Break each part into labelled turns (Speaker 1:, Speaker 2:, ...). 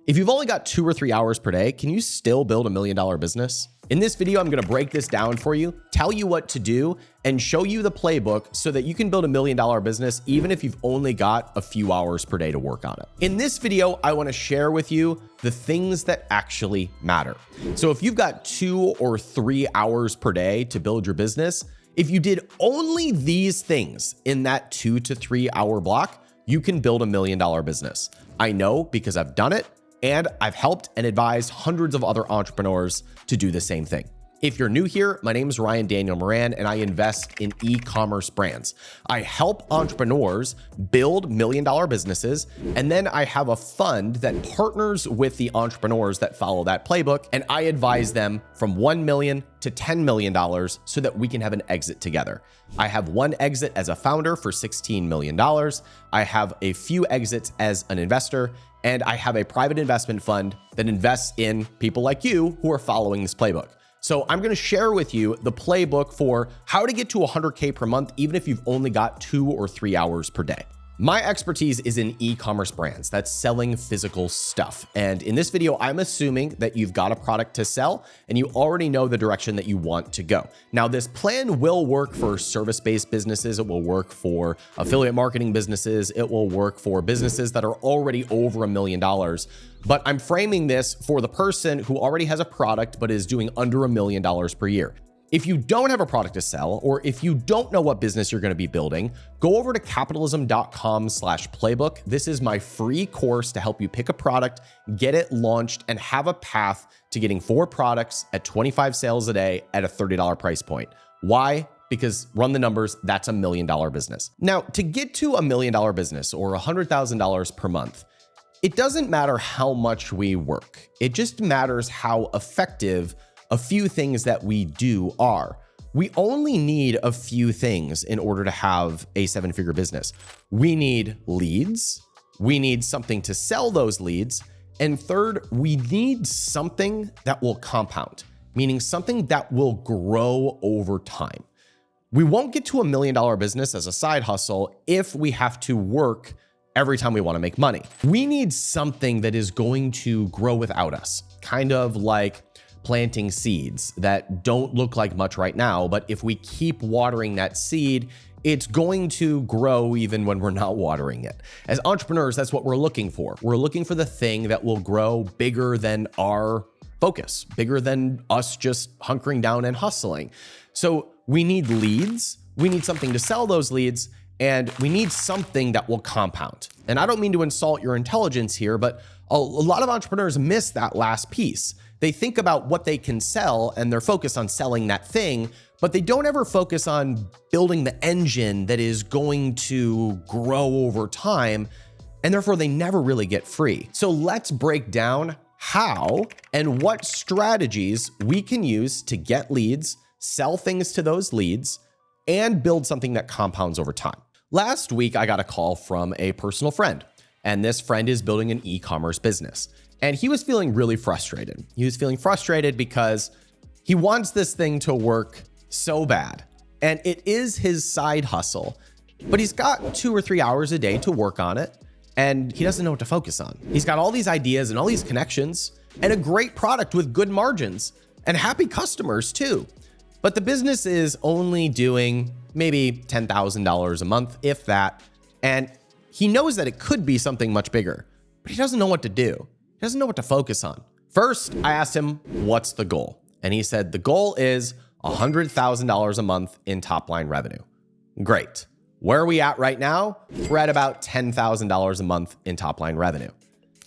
Speaker 1: If you've only got 2 or 3 hours per day, can you still build $1 million business? In this video, I'm gonna break this down for you, tell you what to do, and show you the playbook so that you can build $1 million business even if you've only got a few hours per day to work on it. In this video, I wanna share with you the things that actually matter. So if you've got 2 or 3 hours per day to build your business, if you did only these things in that 2 to 3 hour block, you can build $1 million business. I know because I've done it. And I've helped and advised hundreds of other entrepreneurs to do the same thing. If you're new here, my name is Ryan Daniel Moran, and I invest in e-commerce brands. I help entrepreneurs build $1 million businesses, and then I have a fund that partners with the entrepreneurs that follow that playbook, and I advise them from $1 million to $10 million so that we can have an exit together. I have one exit as a founder for $16 million. I have a few exits as an investor, and I have a private investment fund that invests in people like you who are following this playbook. So I'm gonna share with you the playbook for how to get to 100K per month, even if you've only got 2 or 3 hours per day. My expertise is in e-commerce brands. That's selling physical stuff. And in this video, I'm assuming that you've got a product to sell and you already know the direction that you want to go. Now, this plan will work for service-based businesses. It will work for affiliate marketing businesses. It will work for businesses that are already over $1 million. But I'm framing this for the person who already has a product but is doing under $1 million per year. If you don't have a product to sell, or if you don't know what business you're gonna be building, go over to capitalism.com/playbook. This is my free course to help you pick a product, get it launched, and have a path to getting 4 products at 25 sales a day at a $30 price point. Why? Because run the numbers, that's $1 million business. Now, to get to $1 million business or $100,000 per month, it doesn't matter how much we work. It just matters how effective a few things that we do are. We only need a few things in order to have a 7-figure business. We need leads. We need something to sell those leads. And third, we need something that will compound, meaning something that will grow over time. We won't get to $1 million business as a side hustle if we have to work every time we want to make money. We need something that is going to grow without us, kind of like planting seeds that don't look like much right now, but if we keep watering that seed, it's going to grow even when we're not watering it. As entrepreneurs, that's what we're looking for. We're looking for the thing that will grow bigger than our focus, bigger than us just hunkering down and hustling. So we need leads, we need something to sell those leads, and we need something that will compound. And I don't mean to insult your intelligence here, but a lot of entrepreneurs miss that last piece. They think about what they can sell and they're focused on selling that thing, but they don't ever focus on building the engine that is going to grow over time, and therefore they never really get free. So let's break down how and what strategies we can use to get leads, sell things to those leads, and build something that compounds over time. Last week, I got a call from a personal friend, and this friend is building an e-commerce business. And he was feeling really frustrated. He was feeling frustrated because he wants this thing to work so bad. And it is his side hustle, but he's got 2 or 3 hours a day to work on it, and he doesn't know what to focus on. He's got all these ideas and all these connections and a great product with good margins and happy customers too. But the business is only doing maybe $10,000 a month, if that. And he knows that it could be something much bigger, but he doesn't know what to do. He doesn't know what to focus on. First, I asked him, what's the goal? And he said, the goal is $100,000 a month in top line revenue. Great. Where are we at right now? We're at about $10,000 a month in top line revenue.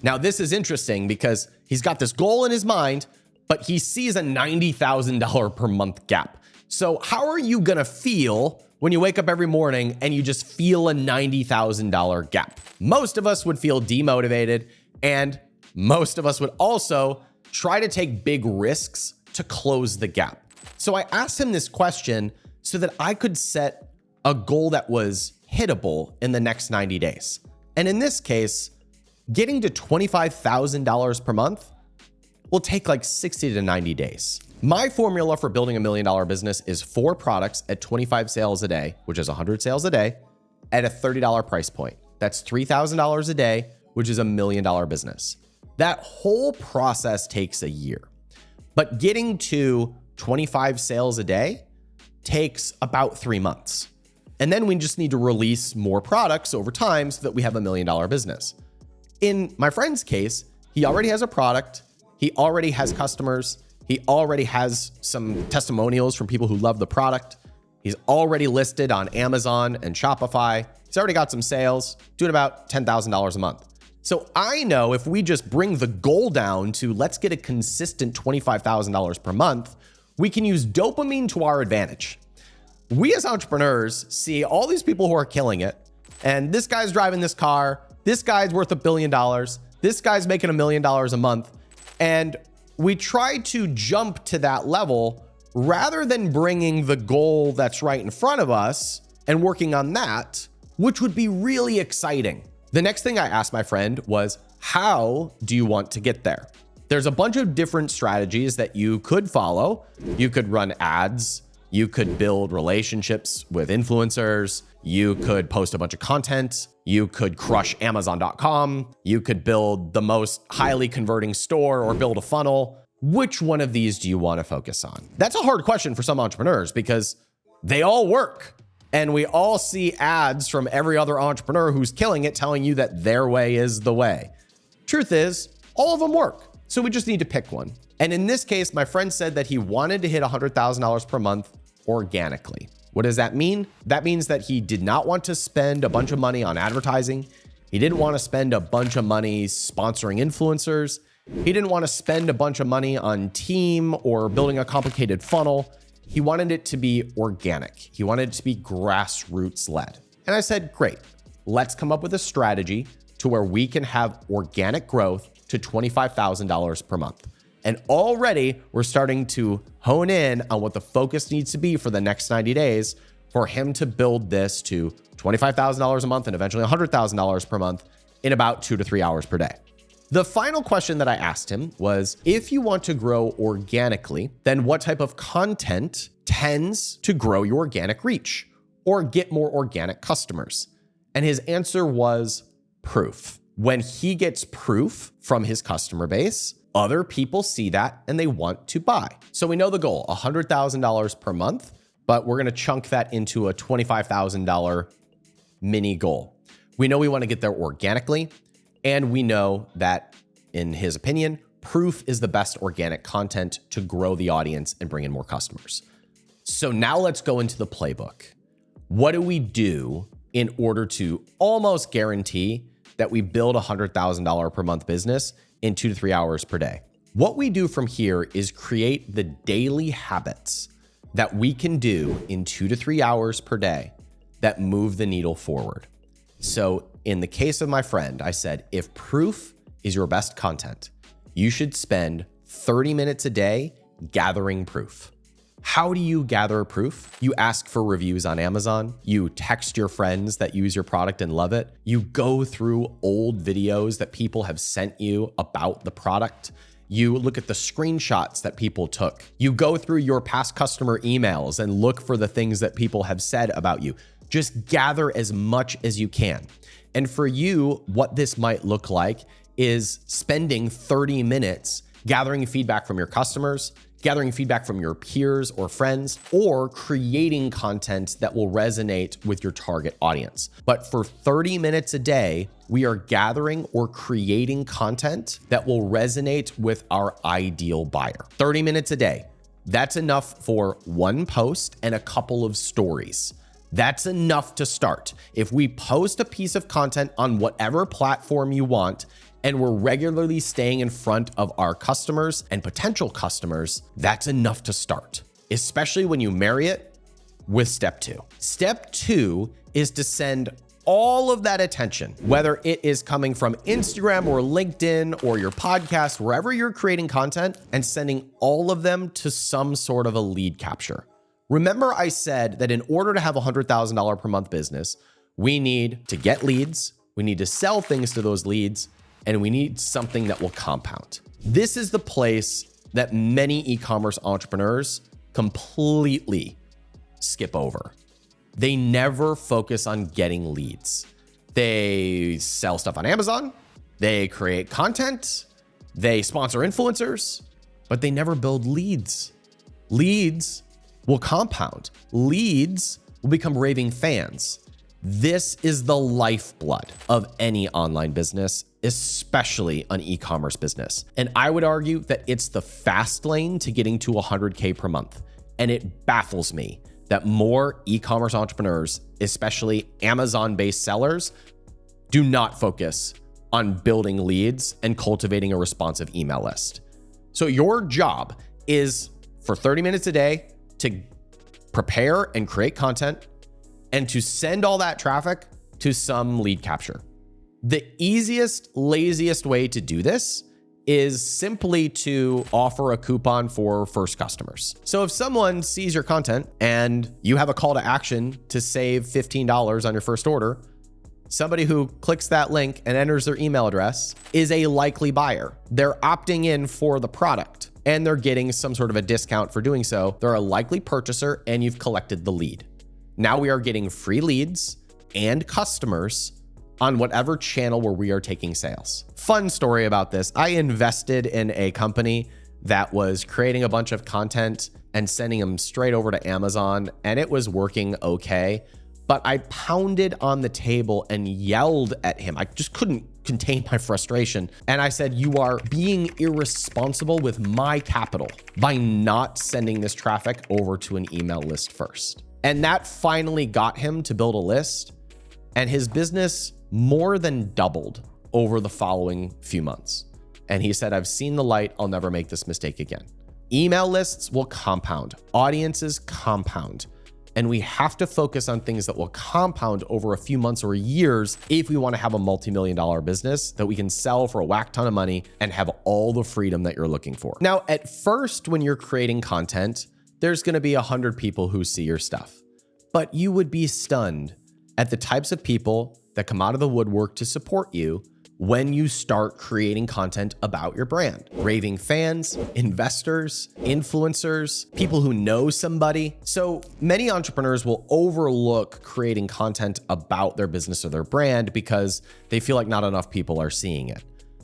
Speaker 1: Now, this is interesting because he's got this goal in his mind, but he sees a $90,000 per month gap. So how are you gonna feel when you wake up every morning and you just feel a $90,000 gap? Most of us would feel demotivated, and most of us would also try to take big risks to close the gap. So I asked him this question so that I could set a goal that was hittable in the next 90 days. And in this case, getting to $25,000 per month will take like 60 to 90 days. My formula for building $1 million business is 4 products at 25 sales a day, which is 100 sales a day, at a $30 price point. That's $3,000 a day, which is $1 million business. That whole process takes a year. But getting to 25 sales a day takes about 3 months. And then we just need to release more products over time so that we have $1 million business. In my friend's case, he already has a product. He already has customers. He already has some testimonials from people who love the product. He's already listed on Amazon and Shopify. He's already got some sales, doing about $10,000 a month. So I know if we just bring the goal down to let's get a consistent $25,000 per month, we can use dopamine to our advantage. We as entrepreneurs see all these people who are killing it, and this guy's driving this car, this guy's worth $1 billion, this guy's making $1 million a month, and we try to jump to that level rather than bringing the goal that's right in front of us and working on that, which would be really exciting. The next thing I asked my friend was, how do you want to get there? There's a bunch of different strategies that you could follow. You could run ads. You could build relationships with influencers. You could post a bunch of content. You could crush Amazon.com. You could build the most highly converting store or build a funnel. Which one of these do you want to focus on? That's a hard question for some entrepreneurs because they all work. And we all see ads from every other entrepreneur who's killing it telling you that their way is the way. Truth is, all of them work. So we just need to pick one. And in this case, my friend said that he wanted to hit $100,000 per month organically. What does that mean? That means that he did not want to spend a bunch of money on advertising. He didn't want to spend a bunch of money sponsoring influencers. He didn't want to spend a bunch of money on team or building a complicated funnel. He wanted it to be organic. He wanted it to be grassroots led. And I said, great, let's come up with a strategy to where we can have organic growth to $25,000 per month. And already we're starting to hone in on what the focus needs to be for the next 90 days for him to build this to $25,000 a month and eventually $100,000 per month in about 2 to 3 hours per day. The final question that I asked him was, if you want to grow organically, then what type of content tends to grow your organic reach or get more organic customers? And his answer was proof. When he gets proof from his customer base, other people see that and they want to buy. So we know the goal, $100,000 per month, but we're going to chunk that into a $25,000 mini goal. We know we want to get there organically. And we know that, in his opinion, proof is the best organic content to grow the audience and bring in more customers. So now let's go into the playbook. What do we do in order to almost guarantee that we build a $100,000 per month business in 2 to 3 hours per day? What we do from here is create the daily habits that we can do in 2 to 3 hours per day that move the needle forward. So in the case of my friend, I said, if proof is your best content, you should spend 30 minutes a day gathering proof. How do you gather proof? You ask for reviews on Amazon. You text your friends that use your product and love it. You go through old videos that people have sent you about the product. You look at the screenshots that people took. You go through your past customer emails and look for the things that people have said about you. Just gather as much as you can. And for you, what this might look like is spending 30 minutes gathering feedback from your customers, gathering feedback from your peers or friends, or creating content that will resonate with your target audience. But for 30 minutes a day, we are gathering or creating content that will resonate with our ideal buyer. 30 minutes a day. That's enough for one post and a couple of stories. That's enough to start. If we post a piece of content on whatever platform you want, and we're regularly staying in front of our customers and potential customers, that's enough to start, especially when you marry it with step 2. Step 2 is to send all of that attention, whether it is coming from Instagram or LinkedIn or your podcast, wherever you're creating content, and sending all of them to some sort of a lead capture. Remember, I said that in order to have a $100,000 per month business, we need to get leads, we need to sell things to those leads, and we need something that will compound. This is the place that many e-commerce entrepreneurs completely skip over. They never focus on getting leads. They sell stuff on Amazon, they create content, They sponsor influencers, but they never build leads. Leads will compound. Leads will become raving fans. This is the lifeblood of any online business, especially an e-commerce business. And I would argue that it's the fast lane to getting to 100K per month. And it baffles me that more e-commerce entrepreneurs, especially Amazon-based sellers, do not focus on building leads and cultivating a responsive email list. So your job is for 30 minutes a day to prepare and create content and to send all that traffic to some lead capture. The easiest, laziest way to do this is simply to offer a coupon for first customers. So if someone sees your content and you have a call to action to save $15 on your first order, somebody who clicks that link and enters their email address is a likely buyer. They're opting in for the product and they're getting some sort of a discount for doing so. They're a likely purchaser and you've collected the lead. Now we are getting free leads and customers on whatever channel where we are taking sales. Fun story about this. I invested in a company that was creating a bunch of content and sending them straight over to Amazon, and it was working okay. But I pounded on the table and yelled at him. I just couldn't contain my frustration. And I said, you are being irresponsible with my capital by not sending this traffic over to an email list first. And that finally got him to build a list, and his business more than doubled over the following few months. And he said, I've seen the light. I'll never make this mistake again. Email lists will compound. Audiences compound. And we have to focus on things that will compound over a few months or years if we want to have a multi-million-dollar business that we can sell for a whack ton of money and have all the freedom that you're looking for. Now, at first, when you're creating content, there's going to be 100 people who see your stuff, but you would be stunned at the types of people that come out of the woodwork to support you when you start creating content about your brand. Raving fans, investors, influencers, people who know somebody. So many entrepreneurs will overlook creating content about their business or their brand because they feel like not enough people are seeing it.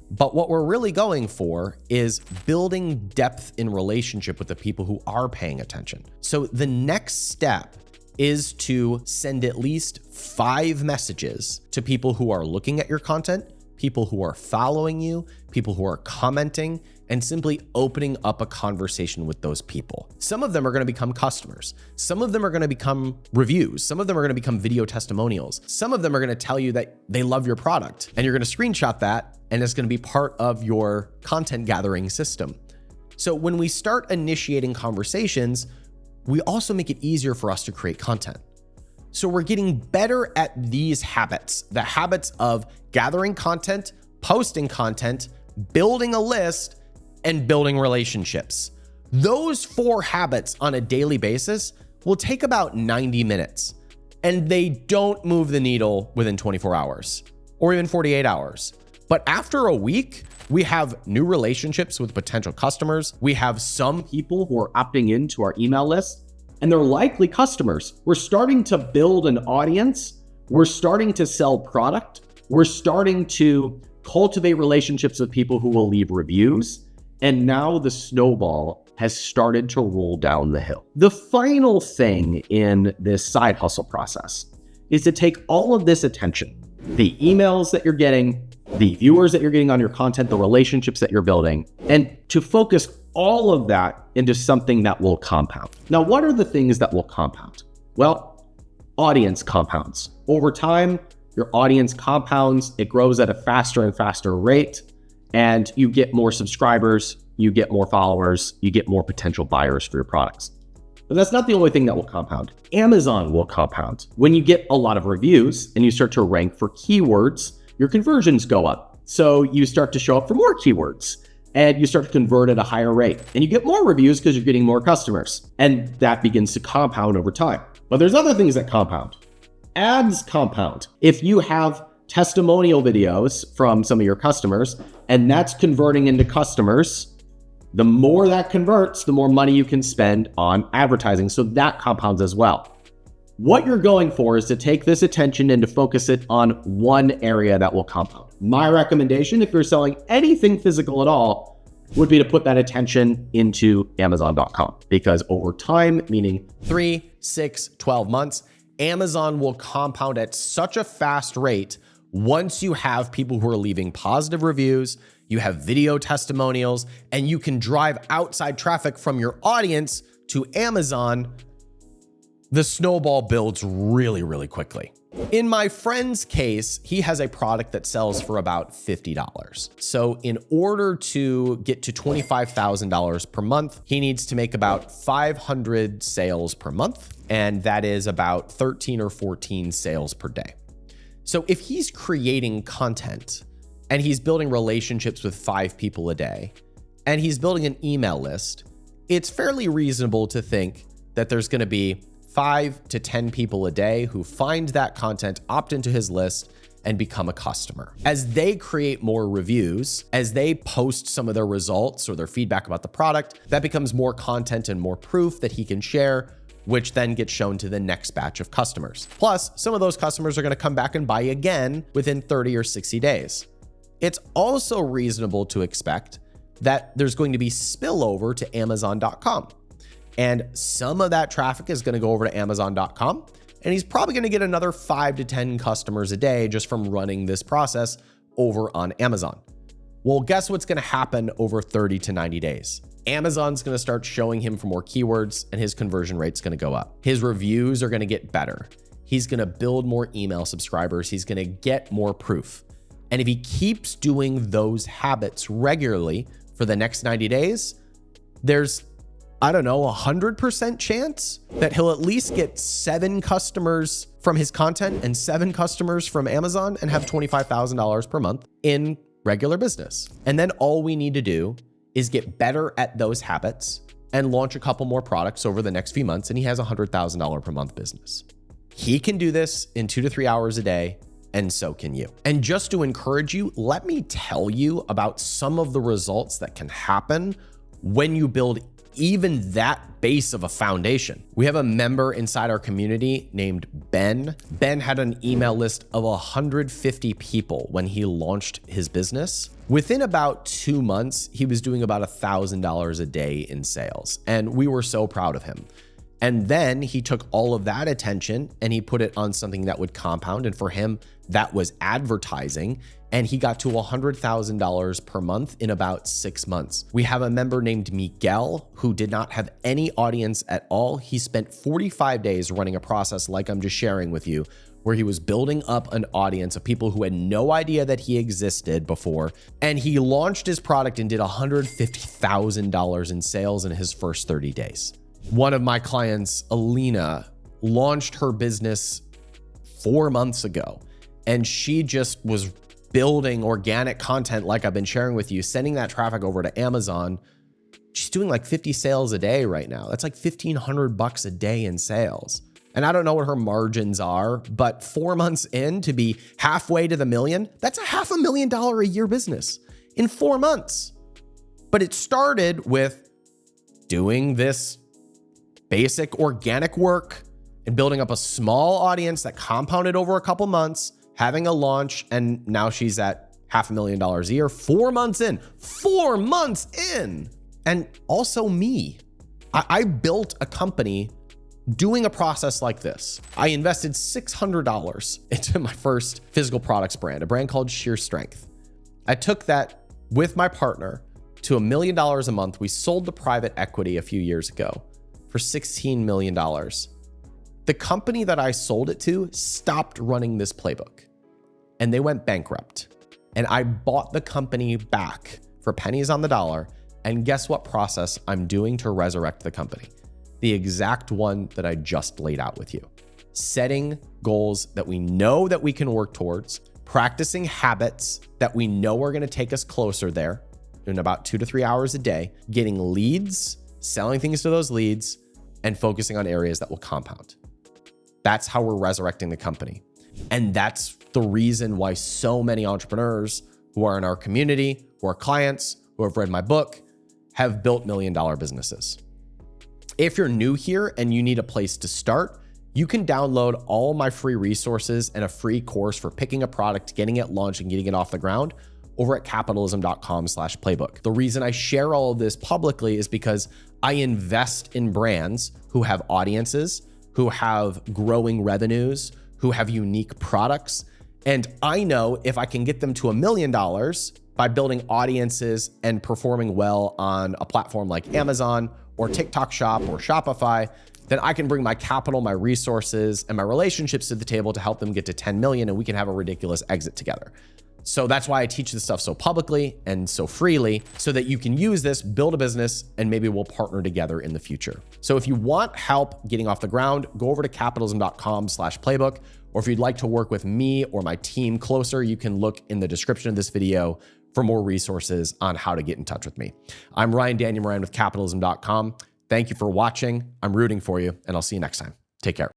Speaker 1: But what we're really going for is building depth in relationship with the people who are paying attention. So the next step is to send at least 5 messages to people who are looking at your content, people who are following you, people who are commenting, and simply opening up a conversation with those people. Some of them are going to become customers. Some of them are going to become reviews. Some of them are going to become video testimonials. Some of them are going to tell you that they love your product, and you're going to screenshot that, and it's going to be part of your content gathering system. So when we start initiating conversations, we also make it easier for us to create content. So we're getting better at these habits, the habits of gathering content, posting content, building a list, and building relationships. Those 4 habits on a daily basis will take about 90 minutes, and they don't move the needle within 24 hours or even 48 hours. But after a week, we have new relationships with potential customers. We have some people who are opting into our email list, and they're likely customers. We're starting to build an audience. We're starting to sell product. We're starting to cultivate relationships with people who will leave reviews. And now the snowball has started to roll down the hill. The final thing in this side hustle process is to take all of this attention, the emails that you're getting, the viewers that you're getting on your content, the relationships that you're building, and to focus all of that into something that will compound. Now, what are the things that will compound? Well, audience compounds. Over time, your audience compounds. It grows at a faster and faster rate, and you get more subscribers, you get more followers, you get more potential buyers for your products. But that's not the only thing that will compound. Amazon will compound. When you get a lot of reviews and you start to rank for keywords, your conversions go up. So you start to show up for more keywords and you start to convert at a higher rate. And you get more reviews because you're getting more customers. And that begins to compound over time. But there's other things that compound. Ads compound. If you have testimonial videos from some of your customers and that's converting into customers, the more that converts, the more money you can spend on advertising. So that compounds as well. What you're going for is to take this attention and to focus it on one area that will compound. My recommendation, if you're selling anything physical at all, would be to put that attention into Amazon.com, because over time, meaning 3, 6, 12 months, Amazon will compound at such a fast rate. Once you have people who are leaving positive reviews, you have video testimonials, and you can drive outside traffic from your audience to Amazon, the snowball builds really, really quickly. In my friend's case, he has a product that sells for about $50. So in order to get to $25,000 per month, he needs to make about 500 sales per month. And that is about 13 or 14 sales per day. So if he's creating content and he's building relationships with 5 people a day, and he's building an email list, it's fairly reasonable to think that there's going to be 5 to 10 people a day who find that content, opt into his list, and become a customer. As they create more reviews, as they post some of their results or their feedback about the product, that becomes more content and more proof that he can share, which then gets shown to the next batch of customers. Plus, some of those customers are going to come back and buy again within 30 or 60 days. It's also reasonable to expect that there's going to be spillover to Amazon.com. And some of that traffic is going to go over to Amazon.com, and he's probably going to get another 5 to 10 customers a day just from running this process over on Amazon. Well, guess what's going to happen over 30 to 90 days? Amazon's going to start showing him for more keywords, and his conversion rate's going to go up. His reviews are going to get better. He's going to build more email subscribers. He's going to get more proof. And if he keeps doing those habits regularly for the next 90 days, there's, I don't know, 100% chance that he'll at least get 7 customers from his content and 7 customers from Amazon and have $25,000 per month in regular business. And then all we need to do is get better at those habits and launch a couple more products over the next few months, and he has a $100,000 per month business. He can do this in 2 to 3 hours a day, and so can you. And just to encourage you, let me tell you about some of the results that can happen when you build even that base of a foundation. We have a member inside our community named Ben. Ben had an email list of 150 people when he launched his business. Within about 2 months, he was doing about $1,000 a day in sales, and we were so proud of him. And then he took all of that attention and he put it on something that would compound. And for him, that was advertising. And he got to $100,000 per month in about 6 months. We have a member named Miguel who did not have any audience at all. He spent 45 days running a process like I'm just sharing with you, where he was building up an audience of people who had no idea that he existed before. And he launched his product and did $150,000 in sales in his first 30 days. One of my clients, Alina, launched her business 4 months ago, and she just was building organic content like I've been sharing with you, sending that traffic over to Amazon. She's doing like 50 sales a day right now. That's like $1,500 a day in sales. And I don't know what her margins are, but 4 months in to be halfway to the million, that's a $500,000 a year business in 4 months. But it started with doing this basic organic work and building up a small audience that compounded over a couple months, having a launch, and now she's at $500,000 a year, 4 months in. 4 months in. And also me. I built a company doing a process like this. I invested $600 into my first physical products brand, a brand called Sheer Strength. I took that with my partner to $1 million a month. We sold to private equity a few years ago for $16 million. The company that I sold it to stopped running this playbook and they went bankrupt. And I bought the company back for pennies on the dollar. And guess what process I'm doing to resurrect the company? The exact one that I just laid out with you. Setting goals that we know that we can work towards, practicing habits that we know are going to take us closer there in about 2 to 3 hours a day, getting leads, selling things to those leads, and focusing on areas that will compound. That's how we're resurrecting the company. And that's the reason why so many entrepreneurs who are in our community, who are clients, who have read my book, have built $1 million businesses. If you're new here and you need a place to start, You can download all my free resources and a free course for picking a product, getting it launched, and getting it off the ground over at capitalism.com/playbook. The reason I share all of this publicly is because I invest in brands who have audiences, who have growing revenues, who have unique products. And I know if I can get them to $1 million by building audiences and performing well on a platform like Amazon or TikTok Shop or Shopify, then I can bring my capital, my resources, and my relationships to the table to help them get to 10 million, and we can have a ridiculous exit together. So that's why I teach this stuff so publicly and so freely, so that you can use this, build a business, and maybe we'll partner together in the future. So if you want help getting off the ground, go over to capitalism.com/playbook. Or if you'd like to work with me or my team closer, you can look in the description of this video for more resources on how to get in touch with me. I'm Ryan Daniel Moran with capitalism.com. Thank you for watching. I'm rooting for you, and I'll see you next time. Take care.